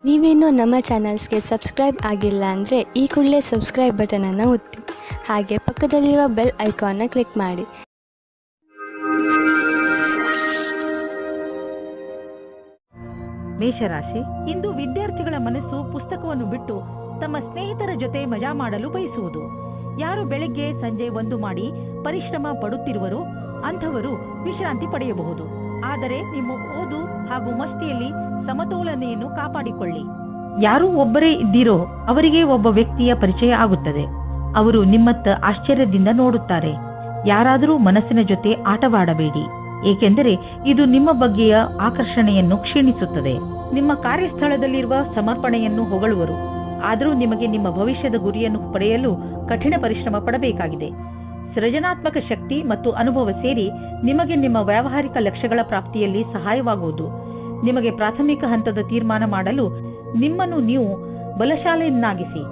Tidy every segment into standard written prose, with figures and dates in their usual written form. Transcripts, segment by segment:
ನೀವೇನೂ ನಮ್ಮ ಚಾನಲ್ಸ್ಗೆ ಸಬ್ಸ್ಕ್ರೈಬ್ ಆಗಿಲ್ಲ ಅಂದರೆ ಈ ಕೂಡಲೇ ಸಬ್ಸ್ಕ್ರೈಬ್ ಬಟನನ್ನು ಒತ್ತಿ ಹಾಗೆ ಪಕ್ಕದಲ್ಲಿರುವ ಬೆಲ್ ಐಕಾನ್ನ ಕ್ಲಿಕ್ ಮಾಡಿ. ಮೇಷರಾಶಿ, ಇಂದು ವಿದ್ಯಾರ್ಥಿಗಳ ಮನಸ್ಸು ಪುಸ್ತಕವನ್ನು ಬಿಟ್ಟು ತಮ್ಮ ಸ್ನೇಹಿತರ ಜೊತೆ ಮಜಾ ಮಾಡಲು ಬಯಸುವುದು. ಯಾರು ಬೆಳಗ್ಗೆ ಸಂಜೆ ಒಂದು ಮಾಡಿ ಪರಿಶ್ರಮ ಪಡುತ್ತಿರುವರೋ ಅಂಥವರು ವಿಶ್ರಾಂತಿ ಪಡೆಯಬಹುದು. ಆದರೆ ನಿಮ್ಮ ಓದು ಹಾಗೂ ಮಸ್ತಿಯಲ್ಲಿ ಸಮತೋಲನೆಯನ್ನು ಕಾಪಾಡಿಕೊಳ್ಳಿ. ಯಾರು ಒಬ್ಬರೇ ಇದ್ದೀರೋ ಅವರಿಗೆ ಒಬ್ಬ ವ್ಯಕ್ತಿಯ ಪರಿಚಯ ಆಗುತ್ತದೆ. ಅವರು ನಿಮ್ಮತ್ತ ಆಶ್ಚರ್ಯದಿಂದ ನೋಡುತ್ತಾರೆ. ಯಾರಾದರೂ ಮನಸ್ಸಿನ ಜೊತೆ ಆಟವಾಡಬೇಡಿ, ಏಕೆಂದರೆ ಇದು ನಿಮ್ಮ ಬಗ್ಗೆಯ ಆಕರ್ಷಣೆಯನ್ನು ಕ್ಷೀಣಿಸುತ್ತದೆ. ನಿಮ್ಮ ಕಾರ್ಯಸ್ಥಳದಲ್ಲಿರುವ ಸಮರ್ಪಣೆಯನ್ನು ಹೊಗಳುವರು. ಆದರೂ ನಿಮಗೆ ನಿಮ್ಮ ಭವಿಷ್ಯದ ಗುರಿಯನ್ನು ಪಡೆಯಲು ಕಠಿಣ ಪರಿಶ್ರಮ ಪಡಬೇಕಾಗಿದೆ. ಸೃಜನಾತ್ಮಕ ಶಕ್ತಿ ಮತ್ತು ಅನುಭವ ಸೇರಿ ನಿಮಗೆ ನಿಮ್ಮ ವ್ಯಾವಹಾರಿಕ ಲಕ್ಷ್ಯಗಳ ಪ್ರಾಪ್ತಿಯಲ್ಲಿ ಸಹಾಯವಾಗುವುದು. ನಿಮಗೆ ಪ್ರಾಥಮಿಕ ಹಂತದ ತೀರ್ಮಾನ ಮಾಡಲು ನಿಮ್ಮನ್ನು ನೀವು ಬಲಶಾಲಿಯನ್ನಾಗಿಸಿ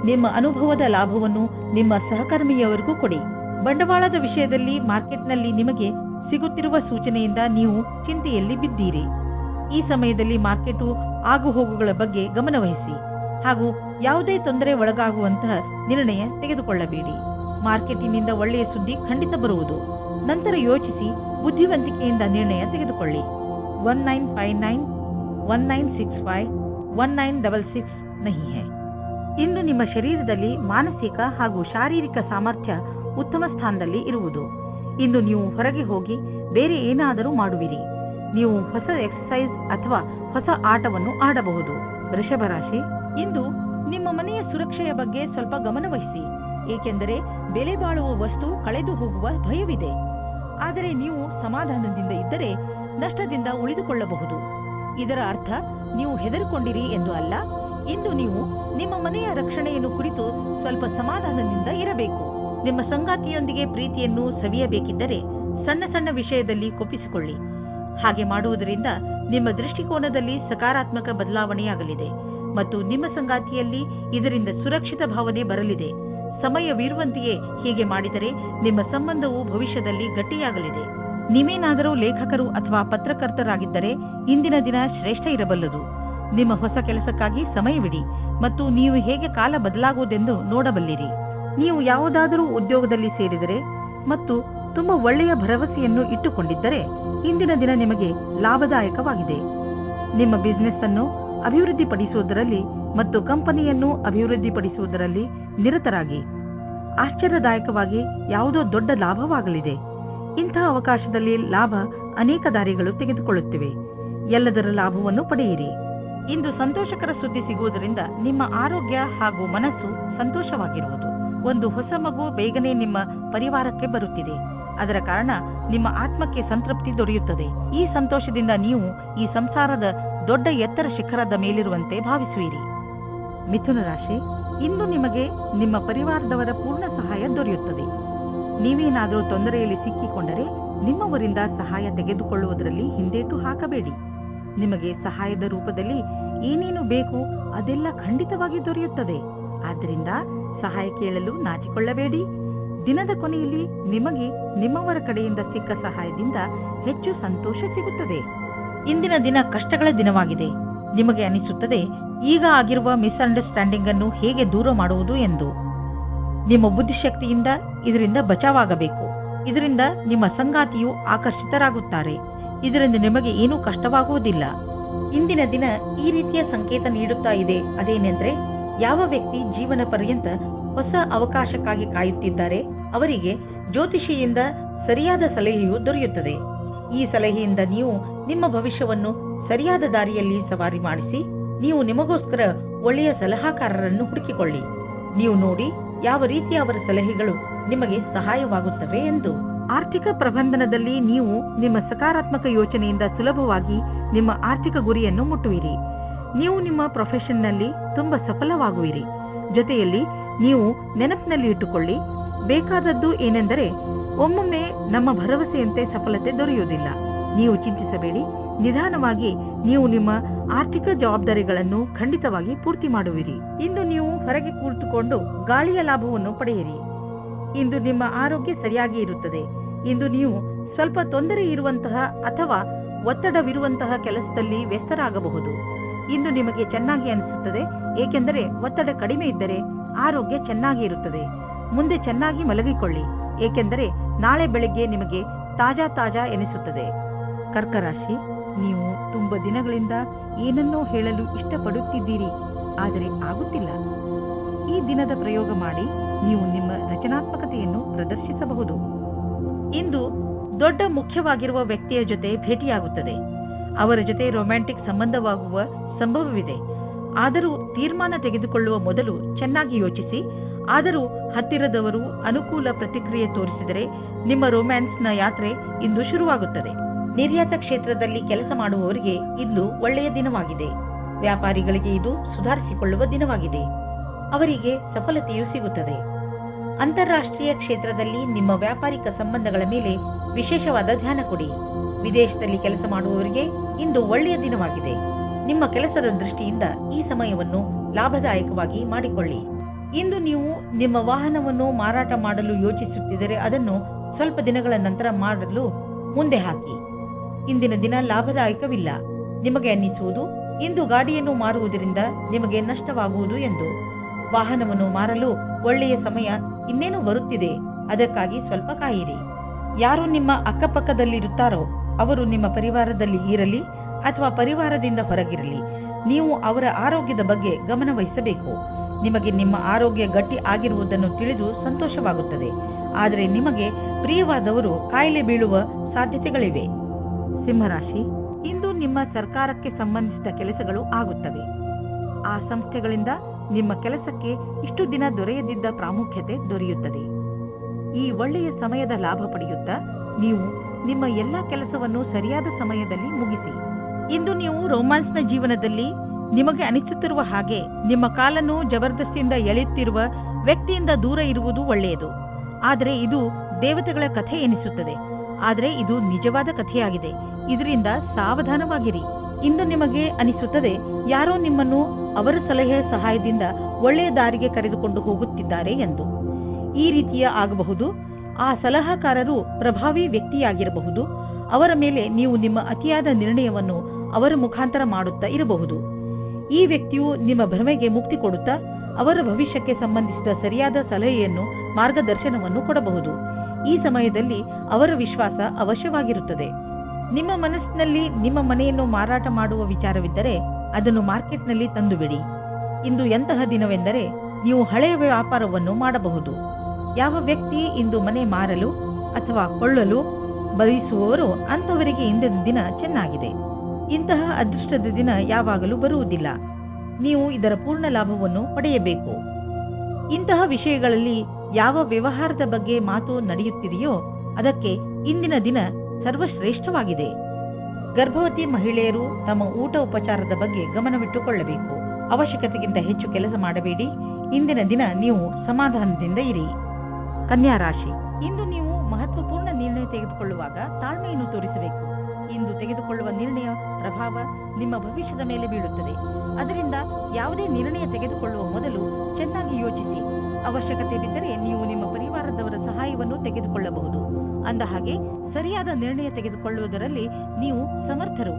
ನಿಮ್ಮ ಅನುಭವದ ಲಾಭವನ್ನು ನಿಮ್ಮ ಸಹಕರ್ಮಿಯವರಿಗೂ ಕೊಡಿ. ಬಂಡವಾಳದ ವಿಷಯದಲ್ಲಿ ಮಾರ್ಕೆಟ್ನಲ್ಲಿ ನಿಮಗೆ ಸಿಗುತ್ತಿರುವ ಸೂಚನೆಯಿಂದ ನೀವು ಚಿಂತೆಯಲ್ಲಿ ಬಿದ್ದೀರಿ. ಈ ಸಮಯದಲ್ಲಿ ಮಾರ್ಕೆಟು ಆಗುಹೋಗುಗಳ ಬಗ್ಗೆ ಗಮನವಹಿಸಿ ಹಾಗೂ ಯಾವುದೇ ತೊಂದರೆ ಒಳಗಾಗುವಂತಹ ನಿರ್ಣಯ ತೆಗೆದುಕೊಳ್ಳಬೇಡಿ. ಮಾರ್ಕೆಟಿನಿಂದ ಒಳ್ಳೆಯ ಸುದ್ದಿ ಖಂಡಿತ ಬರುವುದು. ನಂತರ ಯೋಚಿಸಿ ಬುದ್ಧಿವಂತಿಕೆಯಿಂದ ನಿರ್ಣಯ ತೆಗೆದುಕೊಳ್ಳಿ. 1959 1965 1966 नहीं है. ಇಂದು ನಿಮ್ಮ ಶರೀರದಲ್ಲಿ ಮಾನಸಿಕ ಹಾಗೂ ಶಾರೀರಿಕ ಸಾಮರ್ಥ್ಯ ಉತ್ತಮ ಸ್ಥಾನದಲ್ಲಿ ಇರುವುದು. ಇಂದು ನೀವು ಹೊರಗೆ ಹೋಗಿ ಬೇರೆ ಏನಾದರೂ ಮಾಡುವಿರಿ. ನೀವು ಹೊಸ ಎಕ್ಸರ್ಸೈಸ್ ಅಥವಾ ಹೊಸ ಆಟವನ್ನು ಆಡಬಹುದು. ವೃಷಭ ರಾಶಿ, ಇಂದು ನಿಮ್ಮ ಮನೆಯ ಸುರಕ್ಷೆಯ ಬಗ್ಗೆ ಸ್ವಲ್ಪ ಗಮನವಹಿಸಿ, ಏಕೆಂದರೆ ಬೆಲೆ ಬಾಳುವ ವಸ್ತು ಕಳೆದು ಹೋಗುವ ಭಯವಿದೆ. ಆದರೆ ನೀವು ಸಮಾಧಾನದಿಂದ ಇದ್ದರೆ ನಷ್ಟದಿಂದ ಉಳಿದುಕೊಳ್ಳಬಹುದು. ಇದರ ಅರ್ಥ ನೀವು ಹೆದರಿಕೊಂಡಿರಿ ಎಂದು ಅಲ್ಲ. ಇಂದು ನೀವು ನಿಮ್ಮ ಮನೆಯ ರಕ್ಷಣೆಯನ್ನು ಕುರಿತು ಸ್ವಲ್ಪ ಸಮಾಧಾನದಿಂದ ಇರಬೇಕು. ನಿಮ್ಮ ಸಂಗಾತಿಯೊಂದಿಗೆ ಪ್ರೀತಿಯನ್ನು ಸವಿಯಬೇಕಿದ್ದರೆ ಸಣ್ಣ ಸಣ್ಣ ವಿಷಯದಲ್ಲಿ ಕೊಪ್ಪಿಸಿಕೊಳ್ಳಿ. ಹಾಗೆ ಮಾಡುವುದರಿಂದ ನಿಮ್ಮ ದೃಷ್ಟಿಕೋನದಲ್ಲಿ ಸಕಾರಾತ್ಮಕ ಬದಲಾವಣೆಯಾಗಲಿದೆ ಮತ್ತು ನಿಮ್ಮ ಸಂಗಾತಿಯಲ್ಲಿ ಇದರಿಂದ ಸುರಕ್ಷಿತ ಭಾವನೆ ಬರಲಿದೆ. ಸಮಯವಿರುವಂತೆಯೇ ಹೀಗೆ ಮಾಡಿದರೆ ನಿಮ್ಮ ಸಂಬಂಧವು ಭವಿಷ್ಯದಲ್ಲಿ ಗಟ್ಟಿಯಾಗಲಿದೆ. ನೀವೇನಾದರೂ ಲೇಖಕರು ಅಥವಾ ಪತ್ರಕರ್ತರಾಗಿದ್ದರೆ ಇಂದಿನ ದಿನ ಶ್ರೇಷ್ಠ ಇರಬಲ್ಲದು. ನಿಮ್ಮ ಹೊಸ ಕೆಲಸಕ್ಕಾಗಿ ಸಮಯವಿಡಿ ಮತ್ತು ನೀವು ಹೇಗೆ ಕಾಲ ಬದಲಾಗುವುದೆಂದು ನೋಡಬಲ್ಲಿರಿ. ನೀವು ಯಾವುದಾದರೂ ಉದ್ಯೋಗದಲ್ಲಿ ಸೇರಿದರೆ ಮತ್ತು ತುಂಬಾ ಒಳ್ಳೆಯ ಭರವಸೆಯನ್ನು ಇಟ್ಟುಕೊಂಡಿದ್ದರೆ ಇಂದಿನ ದಿನ ನಿಮಗೆ ಲಾಭದಾಯಕವಾಗಿದೆ. ನಿಮ್ಮ ಬಿಸಿನೆಸ್ ಅನ್ನು ಅಭಿವೃದ್ಧಿಪಡಿಸುವುದರಲ್ಲಿ ಮತ್ತು ಕಂಪನಿಯನ್ನು ಅಭಿವೃದ್ಧಿಪಡಿಸುವುದರಲ್ಲಿ ನಿರತರಾಗಿ. ಆಶ್ಚರ್ಯದಾಯಕವಾಗಿ ಯಾವುದೋ ದೊಡ್ಡ ಲಾಭವಾಗಲಿದೆ. ಇಂತಹ ಅವಕಾಶದಲ್ಲಿ ಲಾಭ ಅನೇಕ ದಾರಿಗಳು ತೆಗೆದುಕೊಳ್ಳುತ್ತಿವೆ. ಎಲ್ಲದರ ಲಾಭವನ್ನು ಪಡೆಯಿರಿ. ಇಂದು ಸಂತೋಷಕರ ಸುದ್ದಿ ಸಿಗುವುದರಿಂದ ನಿಮ್ಮ ಆರೋಗ್ಯ ಹಾಗೂ ಮನಸ್ಸು ಸಂತೋಷವಾಗಿರುವುದು. ಒಂದು ಹೊಸ ಮಗು ಬೇಗನೆ ನಿಮ್ಮ ಪರಿವಾರಕ್ಕೆ ಬರುತ್ತಿದೆ. ಅದರ ಕಾರಣ ನಿಮ್ಮ ಆತ್ಮಕ್ಕೆ ಸಂತೃಪ್ತಿ ದೊರೆಯುತ್ತದೆ. ಈ ಸಂತೋಷದಿಂದ ನೀವು ಈ ಸಂಸಾರದ ದೊಡ್ಡ ಎತ್ತರ ಶಿಖರದ ಮೇಲಿರುವಂತೆ ಭಾವಿಸುವಿರಿ. ಮಿಥುನ ರಾಶಿ, ಇಂದು ನಿಮಗೆ ನಿಮ್ಮ ಪರಿವಾರದವರ ಪೂರ್ಣ ಸಹಾಯ ದೊರೆಯುತ್ತದೆ. ನೀವೇನಾದರೂ ತೊಂದರೆಯಲ್ಲಿ ಸಿಕ್ಕಿಕೊಂಡರೆ ನಿಮ್ಮವರಿಂದ ಸಹಾಯ ತೆಗೆದುಕೊಳ್ಳುವುದರಲ್ಲಿ ಹಿಂದೇಟು ಹಾಕಬೇಡಿ. ನಿಮಗೆ ಸಹಾಯದ ರೂಪದಲ್ಲಿ ಏನೇನು ಬೇಕು ಅದೆಲ್ಲ ಖಂಡಿತವಾಗಿ ದೊರೆಯುತ್ತದೆ. ಆದ್ದರಿಂದ ಸಹಾಯ ಕೇಳಲು ನಾಚಿಕೊಳ್ಳಬೇಡಿ. ದಿನದ ಕೊನೆಯಲ್ಲಿ ನಿಮಗೆ ನಿಮ್ಮವರ ಕಡೆಯಿಂದ ಸಿಕ್ಕ ಸಹಾಯದಿಂದ ಹೆಚ್ಚು ಸಂತೋಷ ಸಿಗುತ್ತದೆ. ಇಂದಿನ ದಿನ ಕಷ್ಟಗಳ ದಿನವಾಗಿದೆ. ನಿಮಗೆ ಅನಿಸುತ್ತದೆ ಈಗ ಆಗಿರುವ ಮಿಸ್ಅಂಡರ್ಸ್ಟ್ಯಾಂಡಿಂಗ್ ಅನ್ನು ಹೇಗೆ ದೂರ ಮಾಡುವುದು ಎಂದು. ನಿಮ್ಮ ಬುದ್ಧಿಶಕ್ತಿಯಿಂದ ಇದರಿಂದ ಬಚಾವಾಗಬೇಕು. ಇದರಿಂದ ನಿಮ್ಮ ಸಂಗಾತಿಯು ಆಕರ್ಷಿತರಾಗುತ್ತಾರೆ. ಇದರಿಂದ ನಿಮಗೆ ಏನೂ ಕಷ್ಟವಾಗುವುದಿಲ್ಲ. ಇಂದಿನ ದಿನ ಈ ರೀತಿಯ ಸಂಕೇತ ನೀಡುತ್ತಾ ಇದೆ. ಅದೇನೆಂದ್ರೆ, ಯಾವ ವ್ಯಕ್ತಿ ಜೀವನ ಪರ್ಯಂತ ಹೊಸ ಅವಕಾಶಕ್ಕಾಗಿ ಕಾಯುತ್ತಿದ್ದಾರೆ ಅವರಿಗೆ ಜ್ಯೋತಿಷಿಯಿಂದ ಸರಿಯಾದ ಸಲಹೆಯು ದೊರೆಯುತ್ತದೆ. ಈ ಸಲಹೆಯಿಂದ ನೀವು ನಿಮ್ಮ ಭವಿಷ್ಯವನ್ನು ಸರಿಯಾದ ದಾರಿಯಲ್ಲಿ ಸವಾರಿ ಮಾಡಿಸಿ ನೀವು ನಿಮಗೋಸ್ಕರ ಒಳ್ಳೆಯ ಸಲಹಾಕಾರರನ್ನು ಹುಡುಕಿಕೊಳ್ಳಿ. ನೀವು ನೋಡಿ ಯಾವ ರೀತಿಯ ಅವರ ಸಲಹೆಗಳು ನಿಮಗೆ ಸಹಾಯವಾಗುತ್ತವೆ ಎಂದು. ಆರ್ಥಿಕ ಪ್ರಬಂಧನದಲ್ಲಿ ನೀವು ನಿಮ್ಮ ಸಕಾರಾತ್ಮಕ ಯೋಚನೆಯಿಂದ ಸುಲಭವಾಗಿ ನಿಮ್ಮ ಆರ್ಥಿಕ ಗುರಿಯನ್ನು ಮುಟ್ಟುವಿರಿ. ನೀವು ನಿಮ್ಮ ಪ್ರೊಫೆಷನ್ನಲ್ಲಿ ತುಂಬಾ ಸಫಲವಾಗುವಿರಿ. ಜೊತೆಯಲ್ಲಿ ನೀವು ನೆನಪಿನಲ್ಲಿ ಇಟ್ಟುಕೊಳ್ಳಿ, ಬೇಕಾದದ್ದು ಏನೆಂದರೆ ಒಮ್ಮೊಮ್ಮೆ ನಮ್ಮ ಭರವಸೆಯಂತೆ ಸಫಲತೆ ದೊರೆಯುವುದಿಲ್ಲ. ನೀವು ಚಿಂತಿಸಬೇಡಿ. ನಿಧಾನವಾಗಿ ನೀವು ನಿಮ್ಮ ಆರ್ಥಿಕ ಜವಾಬ್ದಾರಿಗಳನ್ನು ಖಂಡಿತವಾಗಿ ಪೂರ್ತಿ ಮಾಡುವಿರಿ. ಇಂದು ನೀವು ಹೊರಗೆ ಕೂತುಕೊಂಡು ಗಾಳಿಯ ಲಾಭವನ್ನು ಪಡೆಯಿರಿ. ಇಂದು ನಿಮ್ಮ ಆರೋಗ್ಯ ಸರಿಯಾಗಿ ಇರುತ್ತದೆ. ಇಂದು ನೀವು ಸ್ವಲ್ಪ ತೊಂದರೆ ಇರುವಂತಹ ಅಥವಾ ಒತ್ತಡವಿರುವಂತಹ ಕೆಲಸದಲ್ಲಿ ವ್ಯಸ್ತರಾಗಬಹುದು. ಇಂದು ನಿಮಗೆ ಚೆನ್ನಾಗಿ ಅನಿಸುತ್ತದೆ, ಏಕೆಂದರೆ ಒತ್ತಡ ಕಡಿಮೆ ಇದ್ದರೆ ಆರೋಗ್ಯ ಚೆನ್ನಾಗಿ ಇರುತ್ತದೆ. ಮುಂದೆ ಚೆನ್ನಾಗಿ ಮಲಗಿಕೊಳ್ಳಿ, ಏಕೆಂದರೆ ನಾಳೆ ಬೆಳಗ್ಗೆ ನಿಮಗೆ ತಾಜಾ ಎನಿಸುತ್ತದೆ. ಕರ್ಕ ರಾಶಿ, ನೀವು ತುಂಬ ದಿನಗಳಿಂದ ಏನನ್ನೋ ಹೇಳಲು ಇಷ್ಟಪಡುತ್ತಿದ್ದೀರಿ, ಆದರೆ ಆಗುತ್ತಿಲ್ಲ. ಈ ದಿನದ ಪ್ರಯೋಗ ಮಾಡಿ ನೀವು ನಿಮ್ಮ ರಚನಾತ್ಮಕತೆಯನ್ನು ಪ್ರದರ್ಶಿಸಬಹುದು. ಇಂದು ದೊಡ್ಡ ಮುಖ್ಯವಾಗಿರುವ ವ್ಯಕ್ತಿಯ ಜೊತೆ ಭೇಟಿಯಾಗುತ್ತದೆ. ಅವರ ಜೊತೆ ರೊಮ್ಯಾಂಟಿಕ್ ಸಂಬಂಧವಾಗುವ ಸಂಭವವಿದೆ. ಆದರೂ ತೀರ್ಮಾನ ತೆಗೆದುಕೊಳ್ಳುವ ಮೊದಲು ಚೆನ್ನಾಗಿ ಯೋಚಿಸಿ. ಆದರೂ ಹತ್ತಿರದವರು ಅನುಕೂಲ ಪ್ರತಿಕ್ರಿಯೆ ತೋರಿಸಿದರೆ ನಿಮ್ಮ ರೊಮ್ಯಾನ್ಸ್ನ ಯಾತ್ರೆ ಇಂದು ಶುರುವಾಗುತ್ತದೆ. ನಿರ್ಯಾತ ಕ್ಷೇತ್ರದಲ್ಲಿ ಕೆಲಸ ಮಾಡುವವರಿಗೆ ಇಂದು ಒಳ್ಳೆಯ ದಿನವಾಗಿದೆ. ವ್ಯಾಪಾರಿಗಳಿಗೆ ಇದು ಸುಧಾರಿಸಿಕೊಳ್ಳುವ ದಿನವಾಗಿದೆ. ಅವರಿಗೆ ಸಫಲತೆಯೂ ಸಿಗುತ್ತದೆ. ಅಂತಾರಾಷ್ಟ್ರೀಯ ಕ್ಷೇತ್ರದಲ್ಲಿ ನಿಮ್ಮ ವ್ಯಾಪಾರಿಕ ಸಂಬಂಧಗಳ ಮೇಲೆ ವಿಶೇಷವಾದ ಧ್ಯಾನ ಕೊಡಿ. ವಿದೇಶದಲ್ಲಿ ಕೆಲಸ ಮಾಡುವವರಿಗೆ ಇಂದು ಒಳ್ಳೆಯ ದಿನವಾಗಿದೆ. ನಿಮ್ಮ ಕೆಲಸದ ದೃಷ್ಟಿಯಿಂದ ಈ ಸಮಯವನ್ನು ಲಾಭದಾಯಕವಾಗಿ ಮಾಡಿಕೊಳ್ಳಿ. ಇಂದು ನೀವು ನಿಮ್ಮ ವಾಹನವನ್ನು ಮಾರಾಟ ಮಾಡಲು ಯೋಚಿಸುತ್ತಿದ್ದರೆ ಅದನ್ನು ಸ್ವಲ್ಪ ದಿನಗಳ ನಂತರ ಮಾಡಲು ಮುಂದೆ ಹಾಕಿ. ಇಂದಿನ ದಿನ ಲಾಭದಾಯಕವಿಲ್ಲ. ನಿಮಗೆ ಅನ್ನಿಸುವುದು ಇಂದು ಗಾಡಿಯನ್ನು ಮಾರುವುದರಿಂದ ನಿಮಗೆ ನಷ್ಟವಾಗುವುದು ಎಂದು. ವಾಹನವನ್ನು ಮಾರಲು ಒಳ್ಳೆಯ ಸಮಯ ಇನ್ನೇನು ಬರುತ್ತಿದೆ, ಅದಕ್ಕಾಗಿ ಸ್ವಲ್ಪ ಕಾಯಿರಿ. ಯಾರು ನಿಮ್ಮ ಅಕ್ಕಪಕ್ಕದಲ್ಲಿರುತ್ತಾರೋ ಅವರು ನಿಮ್ಮ ಪರಿವಾರದಲ್ಲಿ ಇರಲಿ ಅಥವಾ ಪರಿವಾರದಿಂದ ಹೊರಗಿರಲಿ, ನೀವು ಅವರ ಆರೋಗ್ಯದ ಬಗ್ಗೆ ಗಮನ ವಹಿಸಬೇಕು. ನಿಮಗೆ ನಿಮ್ಮ ಆರೋಗ್ಯ ಗಟ್ಟಿ ಆಗಿರುವುದನ್ನು ತಿಳಿದು ಸಂತೋಷವಾಗುತ್ತದೆ. ಆದರೆ ನಿಮಗೆ ಪ್ರಿಯವಾದವರು ಕಾಯಿಲೆ ಬೀಳುವ ಸಾಧ್ಯತೆಗಳಿವೆ. ಸಿಂಹರಾಶಿ, ಇಂದು ನಿಮ್ಮ ಸರ್ಕಾರಕ್ಕೆ ಸಂಬಂಧಿಸಿದ ಕೆಲಸಗಳು ಆಗುತ್ತವೆ. ಆ ಸಂಸ್ಥೆಗಳಿಂದ ನಿಮ್ಮ ಕೆಲಸಕ್ಕೆ ಇಷ್ಟು ದಿನ ದೊರೆಯದಿದ್ದ ಪ್ರಾಮುಖ್ಯತೆ ದೊರೆಯುತ್ತದೆ. ಈ ಒಳ್ಳೆಯ ಸಮಯದ ಲಾಭ ಪಡೆಯುತ್ತಾ ನೀವು ನಿಮ್ಮ ಎಲ್ಲ ಕೆಲಸವನ್ನು ಸರಿಯಾದ ಸಮಯದಲ್ಲಿ ಮುಗಿಸಿ. ಇಂದು ನೀವು ರೊಮ್ಯಾನ್ಸ್ನ ಜೀವನದಲ್ಲಿ ನಿಮಗೆ ಅನಿಸುತ್ತಿರುವ ಹಾಗೆ ನಿಮ್ಮ ಕಾಲನ್ನು ಜಬರ್ದಸ್ತಿಯಿಂದ ಎಳೆಯುತ್ತಿರುವ ವ್ಯಕ್ತಿಯಿಂದ ದೂರ ಇರುವುದು ಒಳ್ಳೆಯದು. ಆದರೆ ಇದು ದೇವತೆಗಳ ಕಥೆ ಎನಿಸುತ್ತದೆ. ಆದರೆ ಇದು ನಿಜವಾದ ಕಥೆಯಾಗಿದೆ. ಇದರಿಂದ ಸಾವಧಾನವಾಗಿರಿ. ಇಂದು ನಿಮಗೆ ಅನಿಸುತ್ತದೆ ಯಾರೋ ನಿಮ್ಮನ್ನು ಅವರ ಸಲಹೆಯ ಸಹಾಯದಿಂದ ಒಳ್ಳೆಯ ದಾರಿಗೆ ಕರೆದುಕೊಂಡು ಹೋಗುತ್ತಿದ್ದಾರೆ ಎಂದು. ಈ ರೀತಿಯ ಆಗಬಹುದು. ಆ ಸಲಹಾಕಾರರು ಪ್ರಭಾವಿ ವ್ಯಕ್ತಿಯಾಗಿರಬಹುದು. ಅವರ ಮೇಲೆ ನೀವು ನಿಮ್ಮ ಅತಿಯಾದ ನಿರ್ಣಯವನ್ನು ಅವರ ಮುಖಾಂತರ ಮಾಡುತ್ತಾ ಇರಬಹುದು. ಈ ವ್ಯಕ್ತಿಯು ನಿಮ್ಮ ಭ್ರಮೆಗೆ ಮುಕ್ತಿ ಕೊಡುತ್ತಾ ಅವರ ಭವಿಷ್ಯಕ್ಕೆ ಸಂಬಂಧಿಸಿದ ಸರಿಯಾದ ಸಲಹೆಯನ್ನು, ಮಾರ್ಗದರ್ಶನವನ್ನು ಕೊಡಬಹುದು. ಈ ಸಮಯದಲ್ಲಿ ಅವರ ವಿಶ್ವಾಸ ಅವಶ್ಯವಾಗಿರುತ್ತದೆ. ನಿಮ್ಮ ಮನಸ್ಸಿನಲ್ಲಿ ನಿಮ್ಮ ಮನೆಯನ್ನು ಮಾರಾಟ ಮಾಡುವ ವಿಚಾರವಿದ್ದರೆ ಅದನ್ನು ಮಾರ್ಕೆಟ್ನಲ್ಲಿ ತಂದುಬಿಡಿ. ಇಂದು ಎಂತಹ ದಿನವೆಂದರೆ ನೀವು ಹಳೆಯ ವ್ಯಾಪಾರವನ್ನು ಮಾಡಬಹುದು. ಯಾವ ವ್ಯಕ್ತಿ ಇಂದು ಮನೆ ಮಾರಲು ಅಥವಾ ಕೊಳ್ಳಲು ಬಯಸುವವರು ಅಂಥವರಿಗೆ ಇಂದಿನ ದಿನ ಚೆನ್ನಾಗಿದೆ. ಇಂತಹ ಅದೃಷ್ಟದ ದಿನ ಯಾವಾಗಲೂ ಬರುವುದಿಲ್ಲ. ನೀವು ಇದರ ಪೂರ್ಣ ಲಾಭವನ್ನು ಪಡೆಯಬೇಕು. ಇಂತಹ ವಿಷಯಗಳಲ್ಲಿ ಯಾವ ವ್ಯವಹಾರದ ಬಗ್ಗೆ ಮಾತು ನಡೆಯುತ್ತಿದೆಯೋ ಅದಕ್ಕೆ ಇಂದಿನ ದಿನ ಸರ್ವಶ್ರೇಷ್ಠವಾಗಿದೆ. ಗರ್ಭವತಿ ಮಹಿಳೆಯರು ತಮ್ಮ ಊಟ ಉಪಚಾರದ ಬಗ್ಗೆ ಗಮನವಿಟ್ಟುಕೊಳ್ಳಬೇಕು. ಅವಶ್ಯಕತೆಗಿಂತ ಹೆಚ್ಚು ಕೆಲಸ ಮಾಡಬೇಡಿ. ಇಂದಿನ ದಿನ ನೀವು ಸಮಾಧಾನದಿಂದ ಇರಿ. ಕನ್ಯಾ ರಾಶಿ, ಇಂದು ನೀವು ಮಹತ್ವಪೂರ್ಣ ನಿರ್ಣಯ ತೆಗೆದುಕೊಳ್ಳುವಾಗ ತಾಳ್ಮೆಯನ್ನು ತೋರಿಸಬೇಕು. ಇಂದು ತೆಗೆದುಕೊಳ್ಳುವ ನಿರ್ಣಯ ಪ್ರಭಾವ ನಿಮ್ಮ ಭವಿಷ್ಯದ ಮೇಲೆ ಬೀಳುತ್ತದೆ. ಅದರಿಂದ ಯಾವುದೇ ನಿರ್ಣಯ ತೆಗೆದುಕೊಳ್ಳುವ ಮೊದಲು ಚೆನ್ನಾಗಿ ಯೋಚಿಸಿ. ಅವಶ್ಯಕತೆ ಬಿದ್ದರೆ ನೀವು ನಿಮ್ಮ ಪರಿವಾರದವರ ಸಹಾಯವನ್ನು ತೆಗೆದುಕೊಳ್ಳಬಹುದು. ಅಂದಹಾಗೆ ಸರಿಯಾದ ನಿರ್ಣಯ ತೆಗೆದುಕೊಳ್ಳುವುದರಲ್ಲಿ ನೀವು ಸಮರ್ಥರು.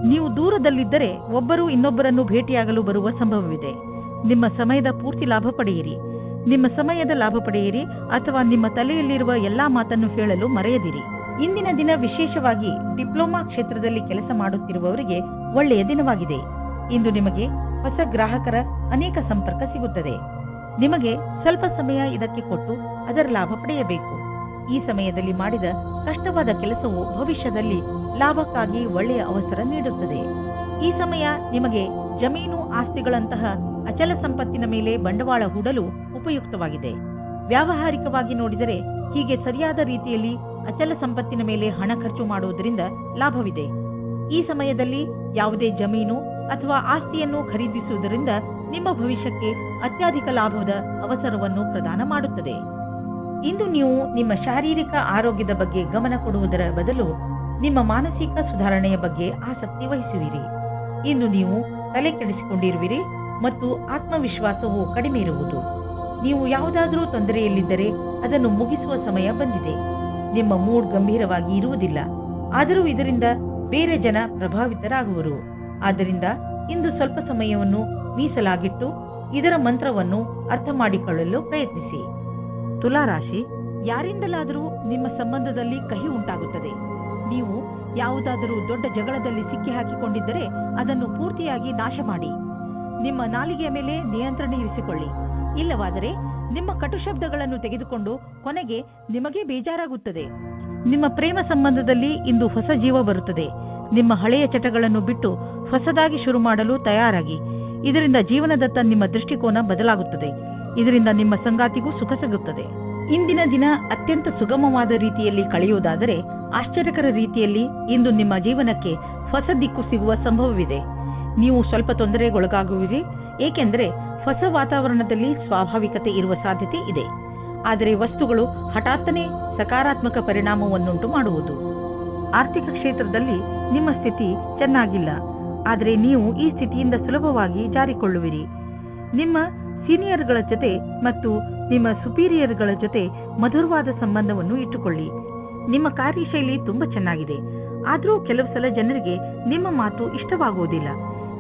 ನೀವು ದೂರದಲ್ಲಿದ್ದರೆ ಒಬ್ಬರು ಇನ್ನೊಬ್ಬರನ್ನು ಭೇಟಿಯಾಗಲು ಬರುವ ಸಂಭವವಿದೆ. ನಿಮ್ಮ ಸಮಯದ ಪೂರ್ತಿ ಲಾಭ ಪಡೆಯಿರಿ. ನಿಮ್ಮ ಸಮಯದ ಲಾಭ ಪಡೆಯಿರಿ ಅಥವಾ ನಿಮ್ಮ ತಲೆಯಲ್ಲಿರುವ ಎಲ್ಲಾ ಮಾತನ್ನು ಹೇಳಲು ಮರೆಯದಿರಿ. ಇಂದಿನ ದಿನ ವಿಶೇಷವಾಗಿ ಡಿಪ್ಲೊಮಾ ಕ್ಷೇತ್ರದಲ್ಲಿ ಕೆಲಸ ಮಾಡುತ್ತಿರುವವರಿಗೆ ಒಳ್ಳೆಯ ದಿನವಾಗಿದೆ. ಇಂದು ನಿಮಗೆ ಹೊಸ ಗ್ರಾಹಕರ ಅನೇಕ ಸಂಪರ್ಕ ಸಿಗುತ್ತದೆ. ನಿಮಗೆ ಸ್ವಲ್ಪ ಸಮಯ ಇದಕ್ಕೆ ಕೊಟ್ಟು ಅದರ ಲಾಭ ಪಡೆಯಬೇಕು. ಈ ಸಮಯದಲ್ಲಿ ಮಾಡಿದ ಕಷ್ಟವಾದ ಕೆಲಸವು ಭವಿಷ್ಯದಲ್ಲಿ ಲಾಭಕ್ಕಾಗಿ ಒಳ್ಳೆಯ ಅವಸರ ನೀಡುತ್ತದೆ. ಈ ಸಮಯ ನಿಮಗೆ ಜಮೀನು ಆಸ್ತಿಗಳಂತಹ ಅಚಲ ಸಂಪತ್ತಿನ ಮೇಲೆ ಬಂಡವಾಳ ಹೂಡಲು ಉಪಯುಕ್ತವಾಗಿದೆ. ವ್ಯಾವಹಾರಿಕವಾಗಿ ನೋಡಿದರೆ ಹೀಗೆ ಸರಿಯಾದ ರೀತಿಯಲ್ಲಿ ಅಚಲ ಸಂಪತ್ತಿನ ಮೇಲೆ ಹಣ ಖರ್ಚು ಮಾಡುವುದರಿಂದ ಲಾಭವಿದೆ. ಈ ಸಮಯದಲ್ಲಿ ಯಾವುದೇ ಜಮೀನು ಅಥವಾ ಆಸ್ತಿಯನ್ನು ಖರೀದಿಸುವುದರಿಂದ ನಿಮ್ಮ ಭವಿಷ್ಯಕ್ಕೆ ಅತ್ಯಧಿಕ ಲಾಭದ ಅವಸರವನ್ನು ಪ್ರದಾನ ಮಾಡುತ್ತದೆ. ಇಂದು ನೀವು ನಿಮ್ಮ ಶಾರೀರಿಕ ಆರೋಗ್ಯದ ಬಗ್ಗೆ ಗಮನ ಕೊಡುವುದರ ಬದಲು ನಿಮ್ಮ ಮಾನಸಿಕ ಸುಧಾರಣೆಯ ಬಗ್ಗೆ ಆಸಕ್ತಿ ವಹಿಸುವಿರಿ. ಇಂದು ನೀವು ತಲೆ ಕೆಡಿಸಿಕೊಂಡಿರುವಿರಿ ಮತ್ತು ಆತ್ಮವಿಶ್ವಾಸವು ಕಡಿಮೆ ಇರುವುದು. ನೀವು ಯಾವುದಾದರೂ ತೊಂದರೆಯಲ್ಲಿದ್ದರೆ ಅದನ್ನು ಮುಗಿಸುವ ಸಮಯ ಬಂದಿದೆ. ನಿಮ್ಮ ಮೂಡ್ ಗಂಭೀರವಾಗಿ ಇರುವುದಿಲ್ಲ. ಆದರೂ ಇದರಿಂದ ಬೇರೆ ಜನ ಪ್ರಭಾವಿತರಾಗುವರು. ಆದ್ದರಿಂದ ಇಂದು ಸ್ವಲ್ಪ ಸಮಯವನ್ನು ಮೀಸಲಾಗಿಟ್ಟು ಇದರ ಮಂತ್ರವನ್ನು ಅರ್ಥ ಮಾಡಿಕೊಳ್ಳಲು ಪ್ರಯತ್ನಿಸಿ. ತುಲಾರಾಶಿ, ಯಾರಿಂದಲಾದರೂ ನಿಮ್ಮ ಸಂಬಂಧದಲ್ಲಿ ಕಹಿ ಉಂಟಾಗುತ್ತದೆ. ನೀವು ಯಾವುದಾದರೂ ದೊಡ್ಡ ಜಗಳದಲ್ಲಿ ಸಿಕ್ಕಿ ಹಾಕಿಕೊಂಡಿದ್ದರೆ ಅದನ್ನು ಪೂರ್ತಿಯಾಗಿ ನಾಶ ಮಾಡಿ. ನಿಮ್ಮ ನಾಲಿಗೆಯ ಮೇಲೆ ನಿಯಂತ್ರಣ ಇರಿಸಿಕೊಳ್ಳಿ. ಇಲ್ಲವಾದರೆ ನಿಮ್ಮ ಕಟುಶಬ್ದಗಳನ್ನು ತೆಗೆದುಕೊಂಡು ಕೊನೆಗೆ ನಿಮಗೆ ಬೇಜಾರಾಗುತ್ತದೆ. ನಿಮ್ಮ ಪ್ರೇಮ ಸಂಬಂಧದಲ್ಲಿ ಇಂದು ಹೊಸ ಜೀವ ಬರುತ್ತದೆ. ನಿಮ್ಮ ಹಳೆಯ ಚಟಗಳನ್ನು ಬಿಟ್ಟು ಹೊಸದಾಗಿ ಶುರು ಮಾಡಲು ತಯಾರಾಗಿ. ಇದರಿಂದ ಜೀವನದತ್ತ ನಿಮ್ಮ ದೃಷ್ಟಿಕೋನ ಬದಲಾಗುತ್ತದೆ. ಇದರಿಂದ ನಿಮ್ಮ ಸಂಗಾತಿಗೂ ಸುಖ ಸಿಗುತ್ತದೆ. ಇಂದಿನ ದಿನ ಅತ್ಯಂತ ಸುಗಮವಾದ ರೀತಿಯಲ್ಲಿ ಕಳೆಯುವುದಾದರೆ ಆಶ್ಚರ್ಯಕರ ರೀತಿಯಲ್ಲಿ ಇಂದು ನಿಮ್ಮ ಜೀವನಕ್ಕೆ ಹೊಸ ದಿಕ್ಕು ಸಿಗುವ ಸಂಭವವಿದೆ. ನೀವು ಸ್ವಲ್ಪ ತೊಂದರೆಗೊಳಗಾಗುವಿರಿ, ಏಕೆಂದರೆ ಹೊಸ ವಾತಾವರಣದಲ್ಲಿ ಸ್ವಾಭಾವಿಕತೆ ಇರುವ ಸಾಧ್ಯತೆ ಇದೆ. ಆದರೆ ವಸ್ತುಗಳು ಹಠಾತ್ತನೆ ಸಕಾರಾತ್ಮಕ ಪರಿಣಾಮವನ್ನುಂಟು ಮಾಡುವುದು. ಆರ್ಥಿಕ ಕ್ಷೇತ್ರದಲ್ಲಿ ನಿಮ್ಮ ಸ್ಥಿತಿ ಚೆನ್ನಾಗಿಲ್ಲ, ಆದರೆ ನೀವು ಈ ಸ್ಥಿತಿಯಿಂದ ಸುಲಭವಾಗಿ ಜಾರಿಕೊಳ್ಳುವಿರಿ. ನಿಮ್ಮ ಸೀನಿಯರ್ಗಳ ಜೊತೆ ಮತ್ತು ನಿಮ್ಮ ಸುಪೀರಿಯರ್ಗಳ ಜೊತೆ ಮಧುರವಾದ ಸಂಬಂಧವನ್ನು ಇಟ್ಟುಕೊಳ್ಳಿ. ನಿಮ್ಮ ಕಾರ್ಯಶೈಲಿ ತುಂಬಾ ಚೆನ್ನಾಗಿದೆ, ಆದರೂ ಕೆಲವು ಸಲ ಜನರಿಗೆ ನಿಮ್ಮ ಮಾತು ಇಷ್ಟವಾಗುವುದಿಲ್ಲ.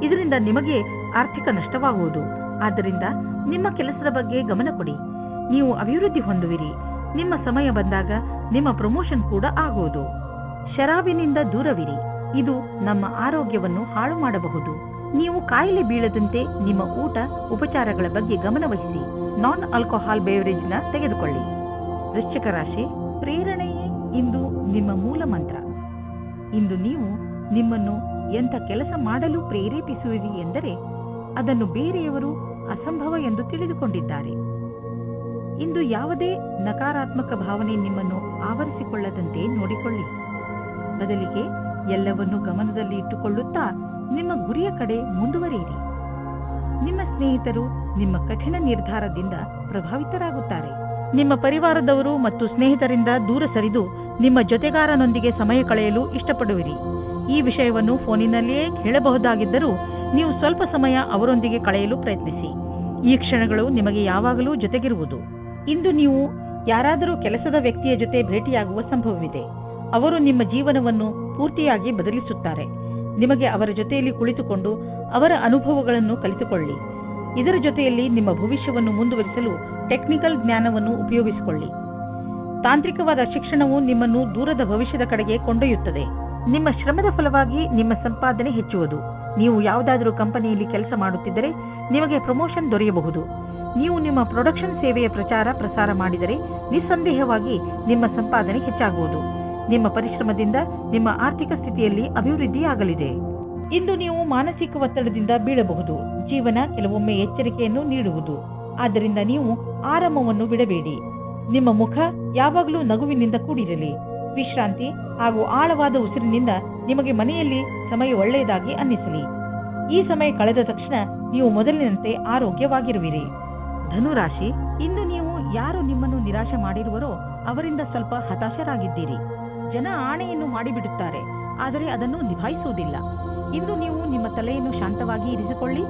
ಇದರಿಂದ ನಿಮಗೆ ಆರ್ಥಿಕ ನಷ್ಟವಾಗುವುದು. ಆದ್ದರಿಂದ ನಿಮ್ಮ ಕೆಲಸದ ಬಗ್ಗೆ ಗಮನ ಕೊಡಿ. ನೀವು ಅಭಿವೃದ್ಧಿ ಹೊಂದುವಿರಿ. ನಿಮ್ಮ ಸಮಯ ಬಂದಾಗ ನಿಮ್ಮ ಪ್ರಮೋಷನ್ ಕೂಡ ಆಗುವುದು. ಶರಾಬಿನಿಂದ ದೂರವಿರಿ, ಇದು ನಮ್ಮ ಆರೋಗ್ಯವನ್ನು ಹಾಳು ಮಾಡಬಹುದು. ನೀವು ಕಾಯಿಲೆ ಬೀಳದಂತೆ ನಿಮ್ಮ ಊಟ ಉಪಚಾರಗಳ ಬಗ್ಗೆ ಗಮನ ವಹಿಸಿ. ನಾನ್ ಆಲ್ಕೋಹಾಲ್ ಬೇವರೇಜ್ನ ತೆಗೆದುಕೊಳ್ಳಿ. ವೃಶ್ಚಿಕ ರಾಶಿ, ಪ್ರೇರಣೆಯೇ ಇಂದು ನಿಮ್ಮ ಮೂಲ ಮಂತ್ರ. ಇಂದು ನೀವು ನಿಮ್ಮನ್ನು ಎಂಥ ಕೆಲಸ ಮಾಡಲು ಪ್ರೇರೇಪಿಸುವಿರಿ ಎಂದರೆ ಅದನ್ನು ಬೇರೆಯವರು ಅಸಂಭವ ಎಂದು ತಿಳಿದುಕೊಂಡಿದ್ದಾರೆ. ಇಂದು ಯಾವುದೇ ನಕಾರಾತ್ಮಕ ಭಾವನೆ ನಿಮ್ಮನ್ನು ಆವರಿಸಿಕೊಳ್ಳದಂತೆ ನೋಡಿಕೊಳ್ಳಿ. ಬದಲಿಗೆ ಎಲ್ಲವನ್ನೂ ಗಮನದಲ್ಲಿ ಇಟ್ಟುಕೊಳ್ಳುತ್ತಾ ನಿಮ್ಮ ಗುರಿಯ ಕಡೆ ಮುಂದುವರಿಯಿರಿ. ನಿಮ್ಮ ಸ್ನೇಹಿತರು ನಿಮ್ಮ ಕಠಿಣ ನಿರ್ಧಾರದಿಂದ ಪ್ರಭಾವಿತರಾಗುತ್ತಾರೆ. ನಿಮ್ಮ ಪರಿವಾರದವರು ಮತ್ತು ಸ್ನೇಹಿತರಿಂದ ದೂರ ಸರಿದು ನಿಮ್ಮ ಜೊತೆಗಾರನೊಂದಿಗೆ ಸಮಯ ಕಳೆಯಲು ಇಷ್ಟಪಡುವಿರಿ. ಈ ವಿಷಯವನ್ನು ಫೋನಿನಲ್ಲಿಯೇ ಹೇಳಬಹುದಾಗಿದ್ದರೂ ನೀವು ಸ್ವಲ್ಪ ಸಮಯ ಅವರೊಂದಿಗೆ ಕಳೆಯಲು ಪ್ರಯತ್ನಿಸಿ. ಈ ಕ್ಷಣಗಳು ನಿಮಗೆ ಯಾವಾಗಲೂ ಜೊತೆಗಿರುವುದು. ಇಂದು ನೀವು ಯಾರಾದರೂ ಕೆಲಸದ ವ್ಯಕ್ತಿಯ ಜೊತೆ ಭೇಟಿಯಾಗುವ ಸಂಭವವಿದೆ. ಅವರು ನಿಮ್ಮ ಜೀವನವನ್ನು ಪೂರ್ತಿಯಾಗಿ ಬದಲಿಸುತ್ತಾರೆ. ನಿಮಗೆ ಅವರ ಜೊತೆಯಲ್ಲಿ ಕುಳಿತುಕೊಂಡು ಅವರ ಅನುಭವಗಳನ್ನು ಕಲಿತುಕೊಳ್ಳಿ. ಇದರ ಜೊತೆಯಲ್ಲಿ ನಿಮ್ಮ ಭವಿಷ್ಯವನ್ನು ಮುಂದುವರಿಸಲು ಟೆಕ್ನಿಕಲ್ ಜ್ಞಾನವನ್ನು ಉಪಯೋಗಿಸಿಕೊಳ್ಳಿ. ತಾಂತ್ರಿಕವಾದ ಶಿಕ್ಷಣವು ನಿಮ್ಮನ್ನು ದೂರದ ಭವಿಷ್ಯದ ಕಡೆಗೆ ಕೊಂಡೊಯ್ಯುತ್ತದೆ. ನಿಮ್ಮ ಶ್ರಮದ ಫಲವಾಗಿ ನಿಮ್ಮ ಸಂಪಾದನೆ ಹೆಚ್ಚುವುದು. ನೀವು ಯಾವುದಾದರೂ ಕಂಪನಿಯಲ್ಲಿ ಕೆಲಸ ಮಾಡುತ್ತಿದ್ದರೆ ನಿಮಗೆ ಪ್ರಮೋಷನ್ ದೊರೆಯಬಹುದು. ನೀವು ನಿಮ್ಮ ಪ್ರೊಡಕ್ಷನ್ ಸೇವೆಯ ಪ್ರಸಾರ ಮಾಡಿದರೆ ನಿಸ್ಸಂದೇಹವಾಗಿ ನಿಮ್ಮ ಸಂಪಾದನೆ ಹೆಚ್ಚಾಗುವುದು. ನಿಮ್ಮ ಪರಿಶ್ರಮದಿಂದ ನಿಮ್ಮ ಆರ್ಥಿಕ ಸ್ಥಿತಿಯಲ್ಲಿ ಅಭಿವೃದ್ಧಿಯಾಗಲಿದೆ. ಇಂದು ನೀವು ಮಾನಸಿಕ ಒತ್ತಡದಿಂದ ಬೀಳಬಹುದು. ಜೀವನ ಕೆಲವೊಮ್ಮೆ ಎಚ್ಚರಿಕೆಯನ್ನು ನೀಡುವುದು. ಆದ್ದರಿಂದ ನೀವು ಆರಾಮವನ್ನು ಬಿಡಬೇಡಿ. ನಿಮ್ಮ ಮುಖ ಯಾವಾಗಲೂ ನಗುವಿನಿಂದ ಕೂಡಿರಲಿ. ವಿಶ್ರಾಂತಿ ಹಾಗೂ ಆಳವಾದ ಉಸಿರಿನಿಂದ ನಿಮಗೆ ಮನೆಯಲ್ಲಿ ಸಮಯ ಒಳ್ಳೆಯದಾಗಿ ಅನ್ನಿಸಲಿ. ಈ ಸಮಯ ಕಳೆದ ತಕ್ಷಣ ನೀವು ಮೊದಲಿನಂತೆ ಆರೋಗ್ಯವಾಗಿರುವಿರಿ. ಧನುರಾಶಿ, ಇಂದು ನೀವು ಯಾರು ನಿಮ್ಮನ್ನು ನಿರಾಶೆ ಮಾಡಿರುವರೋ ಅವರಿಂದ ಸ್ವಲ್ಪ ಹತಾಶರಾಗಿದ್ದೀರಿ. ಜನ ಆಣೆಯನ್ನು ಮಾಡಿಬಿಡುತ್ತಾರೆ, ಆದರೆ ಅದನ್ನು ನಿಭಾಯಿಸುವುದಿಲ್ಲ. ಇಂದು ನೀವು ನಿಮ್ಮ ತಲೆಯನ್ನು ಶಾಂತವಾಗಿ ಇರಿಸಿಕೊಳ್ಳಿ.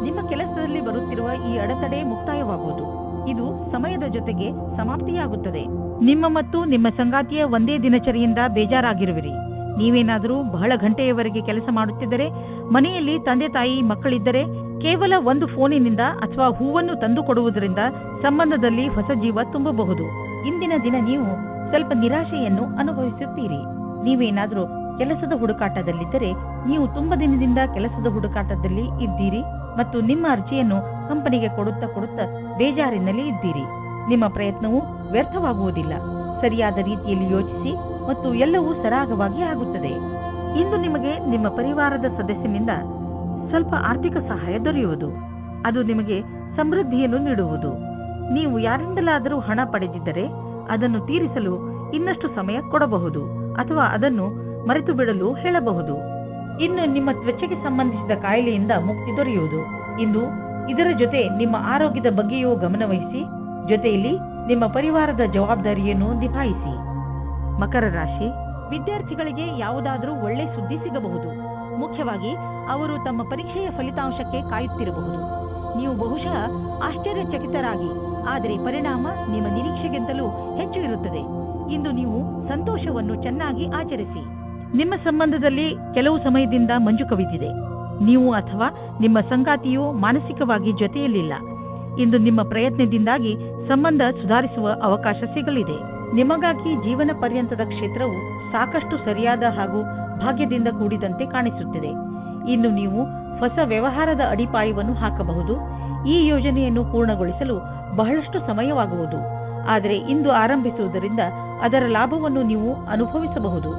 ನಿಮ್ಮ ಕೆಲಸದಲ್ಲಿ ಬರುತ್ತಿರುವ ಈ ಅಡೆತಡೆ ಮುಕ್ತಾಯವಾಗುವುದು. ಇದು ಸಮಯದ ಜೊತೆಗೆ ಸಮಾಪ್ತಿಯಾಗುತ್ತದೆ. ನಿಮ್ಮ ಮತ್ತು ನಿಮ್ಮ ಸಂಗಾತಿಯ ಒಂದೇ ದಿನಚರಿಯಿಂದ ಬೇಜಾರಾಗಿರುವಿರಿ. ನೀವೇನಾದರೂ ಬಹಳ ಗಂಟೆಯವರೆಗೆ ಕೆಲಸ ಮಾಡುತ್ತಿದ್ದರೆ, ಮನೆಯಲ್ಲಿ ತಂದೆ ತಾಯಿ ಮಕ್ಕಳಿದ್ದರೆ ಕೇವಲ ಒಂದು ಫೋನಿನಿಂದ ಅಥವಾ ಹೂವನ್ನು ತಂದು ಕೊಡುವುದರಿಂದ ಸಂಬಂಧದಲ್ಲಿ ಹೊಸ ಜೀವ ತುಂಬಬಹುದು. ಇಂದಿನ ದಿನ ನೀವು ಸ್ವಲ್ಪ ನಿರಾಶೆಯನ್ನು ಅನುಭವಿಸುತ್ತೀರಿ. ನೀವೇನಾದರೂ ಕೆಲಸದ ಹುಡುಕಾಟದಲ್ಲಿದ್ದರೆ ನೀವು ತುಂಬ ದಿನದಿಂದ ಕೆಲಸದ ಹುಡುಕಾಟದಲ್ಲಿ ಇದ್ದೀರಿ ಮತ್ತು ನಿಮ್ಮ ಅರ್ಜಿಯನ್ನು ಕಂಪನಿಗೆ ಕೊಡುತ್ತಾ ಬೇಜಾರಿನಲ್ಲಿ ಇದ್ದೀರಿ. ನಿಮ್ಮ ಪ್ರಯತ್ನವು ವ್ಯರ್ಥವಾಗುವುದಿಲ್ಲ. ಸರಿಯಾದ ರೀತಿಯಲ್ಲಿ ಯೋಚಿಸಿ ಮತ್ತು ಎಲ್ಲವೂ ಸರಾಗವಾಗಿ ಆಗುತ್ತದೆ. ಇಂದು ನಿಮಗೆ ನಿಮ್ಮ ಪರಿವಾರದ ಸದಸ್ಯನಿಂದ ಸ್ವಲ್ಪ ಆರ್ಥಿಕ ಸಹಾಯ ದೊರೆಯುವುದು. ಅದು ನಿಮಗೆ ಸಮೃದ್ಧಿಯನ್ನು ನೀಡುವುದು. ನೀವು ಯಾರಿಂದಲಾದರೂ ಹಣ ಪಡೆದಿದ್ದರೆ ಅದನ್ನು ತೀರಿಸಲು ಇನ್ನಷ್ಟು ಸಮಯ ಕೊಡಬಹುದು ಅಥವಾ ಅದನ್ನು ಮರೆತು ಬಿಡಲು ಹೇಳಬಹುದು. ಇನ್ನು ನಿಮ್ಮ ತ್ವಚೆಗೆ ಸಂಬಂಧಿಸಿದ ಕಾಯಿಲೆಯಿಂದ ಮುಕ್ತಿ ದೊರೆಯುವುದು. ಇಂದು ಇದರ ಜೊತೆ ನಿಮ್ಮ ಆರೋಗ್ಯದ ಬಗ್ಗೆಯೂ ಗಮನವಹಿಸಿ, ಜೊತೆಯಲ್ಲಿ ನಿಮ್ಮ ಪರಿವಾರದ ಜವಾಬ್ದಾರಿಯನ್ನು ನಿಭಾಯಿಸಿ. ಮಕರ ರಾಶಿ, ವಿದ್ಯಾರ್ಥಿಗಳಿಗೆ ಯಾವುದಾದರೂ ಒಳ್ಳೆ ಸುದ್ದಿ ಸಿಗಬಹುದು. ಮುಖ್ಯವಾಗಿ ಅವರು ತಮ್ಮ ಪರೀಕ್ಷೆಯ ಫಲಿತಾಂಶಕ್ಕೆ ಕಾಯುತ್ತಿರಬಹುದು. ನೀವು ಬಹುಶಃ ಆಶ್ಚರ್ಯಚಕಿತರಾಗಿ, ಆದರೆ ಪರಿಣಾಮ ನಿಮ್ಮ ನಿರೀಕ್ಷೆಗಿಂತಲೂ ಹೆಚ್ಚು ಇರುತ್ತದೆ. ಇಂದು ನೀವು ಸಂತೋಷವನ್ನು ಚೆನ್ನಾಗಿ ಆಚರಿಸಿ. ನಿಮ್ಮ ಸಂಬಂಧದಲ್ಲಿ ಕೆಲವು ಸಮಯದಿಂದ ಮಂಜು ಕವಿದಿದೆ. ನೀವು ಅಥವಾ ನಿಮ್ಮ ಸಂಗಾತಿಯು ಮಾನಸಿಕವಾಗಿ ಜೊತೆಯಲ್ಲಿಲ್ಲ. ಇಂದು ನಿಮ್ಮ ಪ್ರಯತ್ನದಿಂದಾಗಿ ಸಂಬಂಧ ಸುಧಾರಿಸುವ ಅವಕಾಶ ಸಿಗಲಿದೆ. ನಿಮಗಾಗಿ ಜೀವನ ಪರ್ಯಂತದ ಕ್ಷೇತ್ರವು ಸಾಕಷ್ಟು ಸರಿಯಾದ ಹಾಗೂ ಭಾಗ್ಯದಿಂದ ಕೂಡಿದಂತೆ ಕಾಣಿಸುತ್ತಿದೆ. ಇನ್ನು ನೀವು ಹೊಸ ವ್ಯವಹಾರದ ಅಡಿಪಾಯವನ್ನು ಹಾಕಬಹುದು. ಈ ಯೋಜನೆಯನ್ನು ಪೂರ್ಣಗೊಳಿಸಲು ಬಹಳಷ್ಟು ಸಮಯವಾಗುವುದು, ಆದರೆ ಇಂದು ಆರಂಭಿಸುವುದರಿಂದ ಅದರ ಲಾಭವನ್ನು ನೀವು ಅನುಭವಿಸಬಹುದು.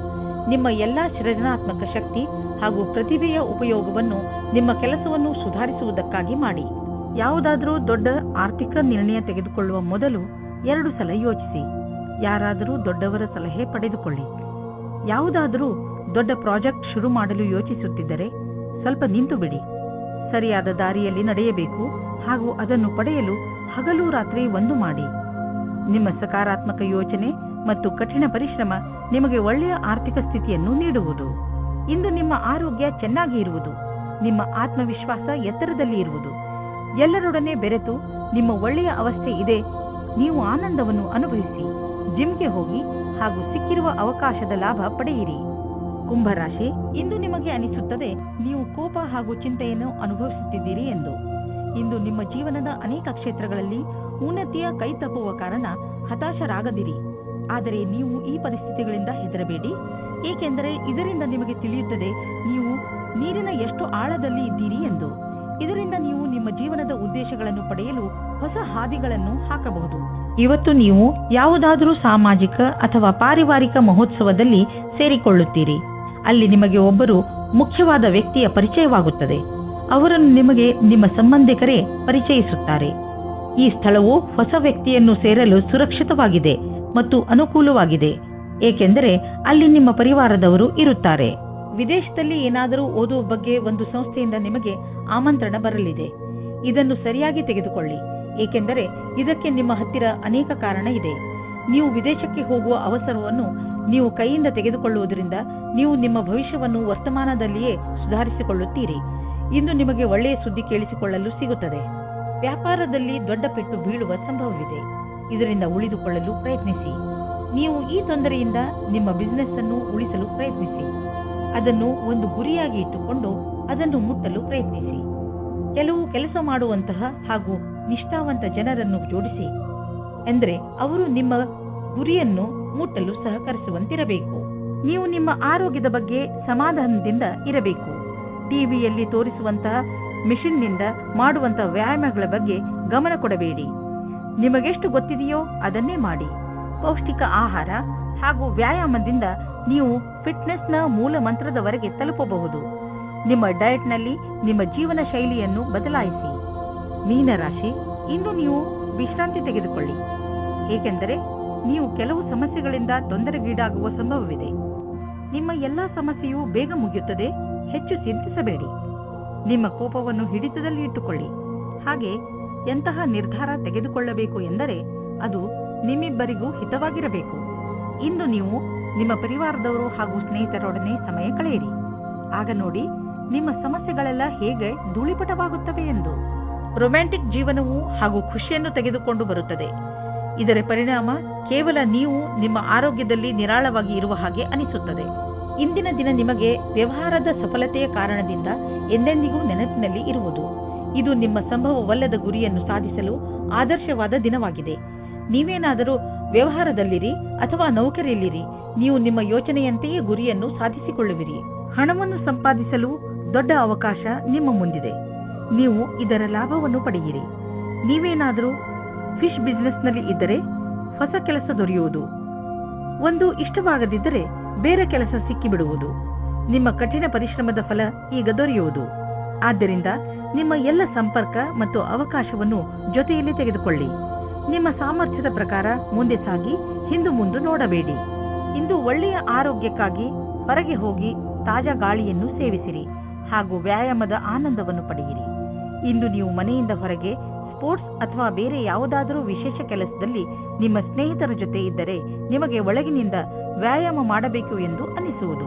ನಿಮ್ಮ ಎಲ್ಲಾ ಸೃಜನಾತ್ಮಕ ಶಕ್ತಿ ಹಾಗೂ ಪ್ರತಿಭೆಯ ಉಪಯೋಗವನ್ನು ನಿಮ್ಮ ಕೆಲಸವನ್ನು ಸುಧಾರಿಸುವುದಕ್ಕಾಗಿ ಮಾಡಿ. ಯಾವುದಾದರೂ ದೊಡ್ಡ ಆರ್ಥಿಕ ನಿರ್ಣಯ ತೆಗೆದುಕೊಳ್ಳುವ ಮೊದಲು 2 ಸಲ ಯೋಚಿಸಿ. ಯಾರಾದರೂ ದೊಡ್ಡವರ ಸಲಹೆ ಪಡೆದುಕೊಳ್ಳಿ. ಯಾವುದಾದರೂ ದೊಡ್ಡ ಪ್ರಾಜೆಕ್ಟ್ ಶುರು ಮಾಡಲು ಯೋಚಿಸುತ್ತಿದ್ದರೆ ಸ್ವಲ್ಪ ನಿಂತು ಬಿಡಿ. ಸರಿಯಾದ ದಾರಿಯಲ್ಲಿ ನಡೆಯಬೇಕು ಹಾಗೂ ಅದನ್ನು ಪಡೆಯಲು ಹಗಲು ರಾತ್ರಿ ಒಂದು ಮಾಡಿ. ನಿಮ್ಮ ಸಕಾರಾತ್ಮಕ ಯೋಚನೆ ಮತ್ತು ಕಠಿಣ ಪರಿಶ್ರಮ ನಿಮಗೆ ಒಳ್ಳೆಯ ಆರ್ಥಿಕ ಸ್ಥಿತಿಯನ್ನು ನೀಡುವುದು. ಇಂದು ನಿಮ್ಮ ಆರೋಗ್ಯ ಚೆನ್ನಾಗಿ ಇರುವುದು, ನಿಮ್ಮ ಆತ್ಮವಿಶ್ವಾಸ ಎತ್ತರದಲ್ಲಿ ಇರುವುದು. ಎಲ್ಲರೊಡನೆ ಬೆರೆತು ನಿಮ್ಮ ಒಳ್ಳೆಯ ಅವಸ್ಥೆ ಇದೆ. ನೀವು ಆನಂದವನ್ನು ಅನುಭವಿಸಿ, ಜಿಮ್ಗೆ ಹೋಗಿ ಹಾಗೂ ಸಿಕ್ಕಿರುವ ಅವಕಾಶದ ಲಾಭ ಪಡೆಯಿರಿ. ಕುಂಭರಾಶಿ, ಇಂದು ನಿಮಗೆ ಅನಿಸುತ್ತದೆ ನೀವು ಕೋಪ ಹಾಗೂ ಚಿಂತೆಯನ್ನು ಅನುಭವಿಸುತ್ತಿದ್ದೀರಿ ಎಂದು. ಇಂದು ನಿಮ್ಮ ಜೀವನದ ಅನೇಕ ಕ್ಷೇತ್ರಗಳಲ್ಲಿ ಉನ್ನತಿಯ ಕೈ ತಪ್ಪುವ ಕಾರಣ ಹತಾಶರಾಗದಿರಿ. ಆದರೆ ನೀವು ಈ ಪರಿಸ್ಥಿತಿಗಳಿಂದ ಹೆದರಬೇಡಿ, ಏಕೆಂದರೆ ಇದರಿಂದ ನಿಮಗೆ ತಿಳಿಯುತ್ತದೆ ನೀವು ನೀರಿನ ಎಷ್ಟು ಆಳದಲ್ಲಿ ಇದ್ದೀರಿ ಎಂದು. ಇದರಿಂದ ನೀವು ನಿಮ್ಮ ಜೀವನದ ಉದ್ದೇಶಗಳನ್ನು ಪಡೆಯಲು ಹೊಸ ಹಾದಿಗಳನ್ನು ಹಾಕಬಹುದು. ಇವತ್ತು ನೀವು ಯಾವುದಾದರೂ ಸಾಮಾಜಿಕ ಅಥವಾ ಪಾರಿವಾರಿಕ ಮಹೋತ್ಸವದಲ್ಲಿ ಸೇರಿಕೊಳ್ಳುತ್ತೀರಿ. ಅಲ್ಲಿ ನಿಮಗೆ ಒಬ್ಬರು ಮುಖ್ಯವಾದ ವ್ಯಕ್ತಿಯ ಪರಿಚಯವಾಗುತ್ತದೆ. ಅವರನ್ನು ನಿಮಗೆ ನಿಮ್ಮ ಸಂಬಂಧಿಕರೇ ಪರಿಚಯಿಸುತ್ತಾರೆ. ಈ ಸ್ಥಳವು ಹೊಸ ವ್ಯಕ್ತಿಯನ್ನು ಸೇರಲು ಸುರಕ್ಷಿತವಾಗಿದೆ ಮತ್ತು ಅನುಕೂಲವಾಗಿದೆ, ಏಕೆಂದರೆ ಅಲ್ಲಿ ನಿಮ್ಮ ಪರಿವಾರದವರು ಇರುತ್ತಾರೆ. ವಿದೇಶದಲ್ಲಿ ಏನಾದರೂ ಓದುವ ಬಗ್ಗೆ ಒಂದು ಸಂಸ್ಥೆಯಿಂದ ನಿಮಗೆ ಆಮಂತ್ರಣ ಬರಲಿದೆ. ಇದನ್ನು ಸರಿಯಾಗಿ ತೆಗೆದುಕೊಳ್ಳಿ, ಏಕೆಂದರೆ ಇದಕ್ಕೆ ನಿಮ್ಮ ಹತ್ತಿರ ಅನೇಕ ಕಾರಣ ಇದೆ. ನೀವು ವಿದೇಶಕ್ಕೆ ಹೋಗುವ ಅವಸರವನ್ನು ನೀವು ಕೈಯಿಂದ ತೆಗೆದುಕೊಳ್ಳುವುದರಿಂದ ನೀವು ನಿಮ್ಮ ಭವಿಷ್ಯವನ್ನು ವರ್ತಮಾನದಲ್ಲಿಯೇ ಸುಧಾರಿಸಿಕೊಳ್ಳುತ್ತೀರಿ. ಇಂದು ನಿಮಗೆ ಒಳ್ಳೆಯ ಸುದ್ದಿ ಕೇಳಿಸಿಕೊಳ್ಳಲು ಸಿಗುತ್ತದೆ. ವ್ಯಾಪಾರದಲ್ಲಿ ದೊಡ್ಡ ಪೆಟ್ಟು ಬೀಳುವ ಸಂಭವವಿದೆ. ಇದರಿಂದ ಉಳಿದುಕೊಳ್ಳಲು ಪ್ರಯತ್ನಿಸಿ. ನೀವು ಈ ತೊಂದರೆಯಿಂದ ನಿಮ್ಮ ಬಿಸಿನೆಸ್ ಅನ್ನು ಉಳಿಸಲು ಪ್ರಯತ್ನಿಸಿ. ಅದನ್ನು ಒಂದು ಗುರಿಯಾಗಿ ಇಟ್ಟುಕೊಂಡು ಅದನ್ನು ಮುಟ್ಟಲು ಪ್ರಯತ್ನಿಸಿ. ಕೆಲವು ಕೆಲಸ ಮಾಡುವಂತಹ ಹಾಗೂ ನಿಷ್ಠಾವಂತ ಜನರನ್ನು ಜೋಡಿಸಿ, ಎಂದರೆ ಅವರು ನಿಮ್ಮ ಗುರಿಯನ್ನು ಮುಟ್ಟಲು ಸಹಕರಿಸುವಂತಿರಬೇಕು. ನೀವು ನಿಮ್ಮ ಆರೋಗ್ಯದ ಬಗ್ಗೆ ಸಮಾಧಾನದಿಂದ ಇರಬೇಕು. ಟಿವಿಯಲ್ಲಿ ತೋರಿಸುವಂತಹ ಮಿಷನ್ನಿಂದ ಮಾಡುವಂತಹ ವ್ಯಾಯಾಮಗಳ ಬಗ್ಗೆ ಗಮನ ಕೊಡಬೇಡಿ. ನಿಮಗೆಷ್ಟು ಗೊತ್ತಿದೆಯೋ ಅದನ್ನೇ ಮಾಡಿ. ಪೌಷ್ಟಿಕ ಆಹಾರ ಹಾಗೂ ವ್ಯಾಯಾಮದಿಂದ ನೀವು ಫಿಟ್ನೆಸ್ನ ಮೂಲ ಮಂತ್ರದವರೆಗೆ ತಲುಪಬಹುದು. ನಿಮ್ಮ ಡಯಟ್ನಲ್ಲಿ ನಿಮ್ಮ ಜೀವನ ಶೈಲಿಯನ್ನು ಬದಲಾಯಿಸಿ. ಮೀನರಾಶಿ, ಇಂದು ನೀವು ವಿಶ್ರಾಂತಿ ತೆಗೆದುಕೊಳ್ಳಿ, ಏಕೆಂದರೆ ನೀವು ಕೆಲವು ಸಮಸ್ಯೆಗಳಿಂದ ತೊಂದರೆಗೀಡಾಗುವ ಸಂಭವವಿದೆ. ನಿಮ್ಮ ಎಲ್ಲಾ ಸಮಸ್ಯೆಯು ಬೇಗ ಮುಗಿಯುತ್ತದೆ. ಹೆಚ್ಚು ಚಿಂತಿಸಬೇಡಿ. ನಿಮ್ಮ ಕೋಪವನ್ನು ಹಿಡಿತದಲ್ಲಿ ಇಟ್ಟುಕೊಳ್ಳಿ. ಹಾಗೆ ಎಂತಹ ನಿರ್ಧಾರ ತೆಗೆದುಕೊಳ್ಳಬೇಕು ಎಂದರೆ ಅದು ನಿಮ್ಮಿಬ್ಬರಿಗೂ ಹಿತವಾಗಿರಬೇಕು. ಇಂದು ನೀವು ನಿಮ್ಮ ಪರಿವಾರದವರು ಹಾಗೂ ಸ್ನೇಹಿತರೊಡನೆ ಸಮಯ ಕಳೆಯಿರಿ. ಆಗ ನೋಡಿ ನಿಮ್ಮ ಸಮಸ್ಯೆಗಳೆಲ್ಲ ಹೇಗೆ ಧೂಳಿಪಟವಾಗುತ್ತವೆ ಎಂದು. ರೊಮ್ಯಾಂಟಿಕ್ ಜೀವನವು ಹಾಗೂ ಖುಷಿಯನ್ನು ತೆಗೆದುಕೊಂಡು ಬರುತ್ತದೆ. ಇದರ ಪರಿಣಾಮ ಕೇವಲ ನೀವು ನಿಮ್ಮ ಆರೋಗ್ಯದಲ್ಲಿ ನಿರಾಳವಾಗಿ ಇರುವ ಹಾಗೆ ಅನಿಸುತ್ತದೆ. ಇಂದಿನ ದಿನ ನಿಮಗೆ ವ್ಯವಹಾರದ ಸಫಲತೆಯ ಕಾರಣದಿಂದ ಎಂದೆಂದಿಗೂ ನೆನಪಿನಲ್ಲಿ ಇರುವುದು. ಇದು ನಿಮ್ಮ ಸಂಭವವಲ್ಲದ ಗುರಿಯನ್ನು ಸಾಧಿಸಲು ಆದರ್ಶವಾದ ದಿನವಾಗಿದೆ. ನೀವೇನಾದರೂ ವ್ಯವಹಾರದಲ್ಲಿರಿ ಅಥವಾ ನೌಕರಿಯಲ್ಲಿರಿ, ನೀವು ನಿಮ್ಮ ಯೋಚನೆಯಂತೆಯೇ ಗುರಿಯನ್ನು ಸಾಧಿಸಿಕೊಳ್ಳುವಿರಿ. ಹಣವನ್ನು ಸಂಪಾದಿಸಲು ದೊಡ್ಡ ಅವಕಾಶ ನಿಮ್ಮ ಮುಂದಿದೆ. ನೀವು ಇದರ ಲಾಭವನ್ನು ಪಡೆಯಿರಿ. ನೀವೇನಾದರೂ ಫಿಶ್ ಬಿಸಿನೆಸ್ನಲ್ಲಿ ಇದ್ದರೆ ಹೊಸ ಕೆಲಸ ದೊರೆಯುವುದು. ಒಂದು ಇಷ್ಟವಾಗದಿದ್ದರೆ ಬೇರೆ ಕೆಲಸ ಸಿಕ್ಕಿಬಿಡುವುದು. ನಿಮ್ಮ ಕಠಿಣ ಪರಿಶ್ರಮದ ಫಲ ಈಗ ದೊರೆಯುವುದು. ಆದ್ದರಿಂದ ನಿಮ್ಮ ಎಲ್ಲ ಸಂಪರ್ಕ ಮತ್ತು ಅವಕಾಶವನ್ನು ಜೊತೆಯಲ್ಲಿ ತೆಗೆದುಕೊಳ್ಳಿ. ನಿಮ್ಮ ಸಾಮರ್ಥ್ಯದ ಪ್ರಕಾರ ಮುಂದೆ ಸಾಗಿ ಹಿಂದು ಮುಂದೆ ನೋಡಬೇಡಿ. ಇಂದು ಒಳ್ಳೆಯ ಆರೋಗ್ಯಕ್ಕಾಗಿ ಹೊರಗೆ ಹೋಗಿ ತಾಜಾ ಗಾಳಿಯನ್ನು ಸೇವಿಸಿರಿ ಹಾಗೂ ವ್ಯಾಯಾಮದ ಆನಂದವನ್ನು ಪಡೆಯಿರಿ. ಇಂದು ನೀವು ಮನೆಯಿಂದ ಹೊರಗೆ ಸ್ಪೋರ್ಟ್ಸ್ ಅಥವಾ ಬೇರೆ ಯಾವುದಾದರೂ ವಿಶೇಷ ಕೆಲಸದಲ್ಲಿ ನಿಮ್ಮ ಸ್ನೇಹಿತರ ಜೊತೆ ಇದ್ದರೆ ನಿಮಗೆ ಒಳಗಿನಿಂದ ವ್ಯಾಯಾಮ ಮಾಡಬೇಕು ಎಂದು ಅನಿಸುವುದು.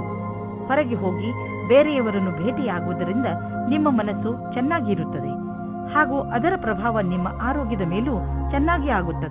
ಹೊರಗೆ ಹೋಗಿ ಬೇರೆಯವರನ್ನು ಭೇಟಿಯಾಗುವುದರಿಂದ ನಿಮ್ಮ ಮನಸ್ಸು ಚೆನ್ನಾಗಿರುತ್ತದೆ ಹಾಗೂ ಅದರ ಪ್ರಭಾವ ನಿಮ್ಮ ಆರೋಗ್ಯದ ಮೇಲೂ ಚೆನ್ನಾಗಿ ಆಗುತ್ತದೆ.